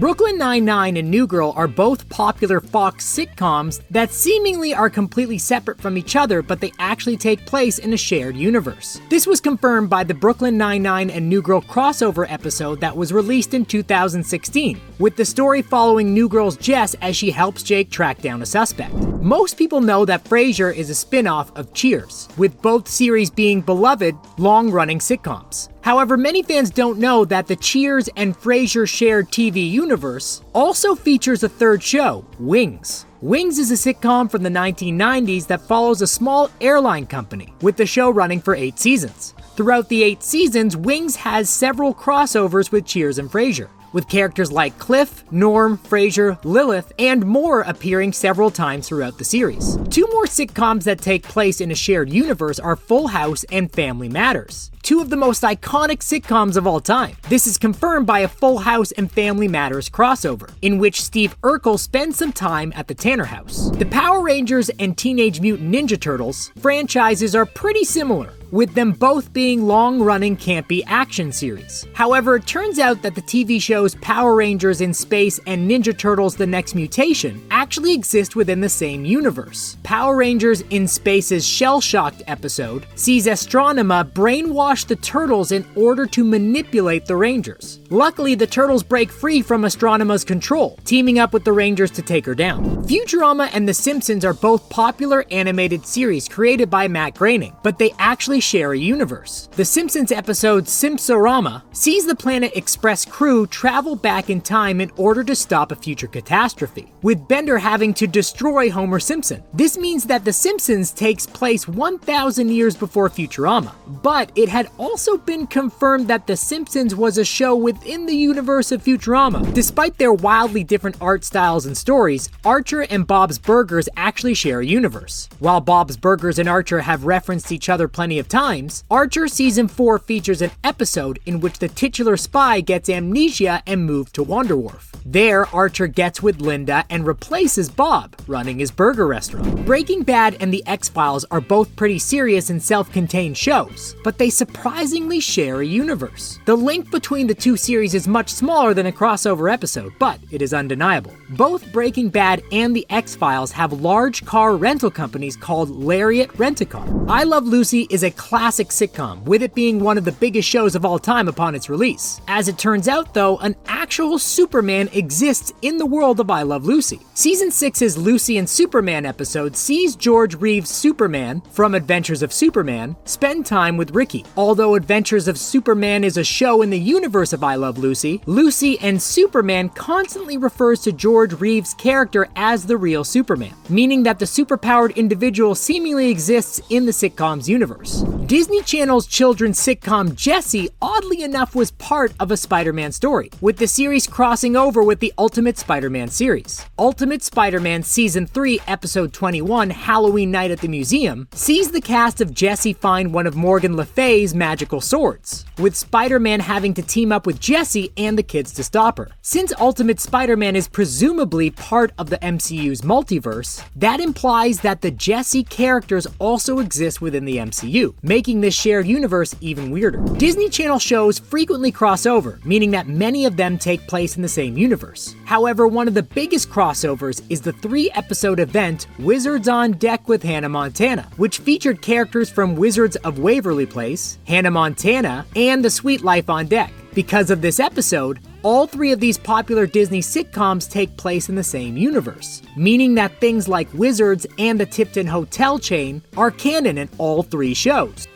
Brooklyn Nine-Nine and New Girl are both popular Fox sitcoms that seemingly are completely separate from each other, but they actually take place in a shared universe. This was confirmed by the Brooklyn Nine-Nine and New Girl crossover episode that was released in 2016, with the story following New Girl's Jess as she helps Jake track down a suspect. Most people know that Frasier is a spin-off of Cheers, with both series being beloved, long-running sitcoms. However, many fans don't know that the Cheers and Frasier shared TV universe also features a third show, Wings. Wings is a sitcom from the 1990s that follows a small airline company, with the show running for 8 seasons. Throughout the 8 seasons, Wings has several crossovers with Cheers and Frasier, with characters like Cliff, Norm, Frasier, Lilith, and more appearing several times throughout the series. 2 more sitcoms that take place in a shared universe are Full House and Family Matters, 2 of the most iconic sitcoms of all time. This is confirmed by a Full House and Family Matters crossover, in which Steve Urkel spends some time at the Tanner house. The Power Rangers and Teenage Mutant Ninja Turtles franchises are pretty similar, with them both being long-running campy action series. However, it turns out that the TV shows Power Rangers in Space and Ninja Turtles: The Next Mutation actually exist within the same universe. Power Rangers in Space's Shell-Shocked episode sees Astronema brainwash the Turtles in order to manipulate the Rangers. Luckily, the Turtles break free from Astronema's control, teaming up with the Rangers to take her down. Futurama and The Simpsons are both popular animated series created by Matt Groening, but they actually share a universe. The Simpsons episode Simpsorama sees the Planet Express crew travel back in time in order to stop a future catastrophe, with Bender having to destroy Homer Simpson. This means that The Simpsons takes place 1,000 years before Futurama, but it had also been confirmed that The Simpsons was a show within the universe of Futurama. Despite their wildly different art styles and stories, Archer and Bob's Burgers actually share a universe. While Bob's Burgers and Archer have referenced each other plenty of times, Archer Season 4 features an episode in which the titular spy gets amnesia and moved to Wonderwharf. There, Archer gets with Linda and replaces Bob, running his burger restaurant. Breaking Bad and The X-Files are both pretty serious and self-contained shows, but they surprisingly share a universe. The link between the 2 series is much smaller than a crossover episode, but it is undeniable. Both Breaking Bad and The X-Files have large car rental companies called Lariat Rent-A-Car. I Love Lucy is a classic sitcom, with it being one of the biggest shows of all time upon its release. As it turns out though, an actual Superman exists in the world of I Love Lucy. Season 6's Lucy and Superman episode sees George Reeves' Superman, from Adventures of Superman, spend time with Ricky. Although Adventures of Superman is a show in the universe of I Love Lucy, Lucy and Superman constantly refers to George Reeves' character as the real Superman, meaning that the superpowered individual seemingly exists in the sitcom's universe. Disney Channel's children's sitcom Jessie, oddly enough, was part of a Spider-Man story, with the series crossing over with the Ultimate Spider-Man series. Ultimate Spider-Man Season 3, Episode 21, Halloween Night at the Museum, sees the cast of Jessie find one of Morgan Le Fay's magical swords, with Spider-Man having to team up with Jessie and the kids to stop her. Since Ultimate Spider-Man is presumably part of the MCU's multiverse, that implies that the Jessie characters also exist within the MCU, making this shared universe even weirder. Disney Channel shows frequently cross over, meaning that many of them take place in the same universe. However, one of the biggest crossovers is the 3-episode event Wizards on Deck with Hannah Montana, which featured characters from Wizards of Waverly Place, Hannah Montana, and The Sweet Life on Deck. Because of this episode, all 3 of these popular Disney sitcoms take place in the same universe, meaning that things like Wizards and the Tipton Hotel chain are canon in all 3 shows.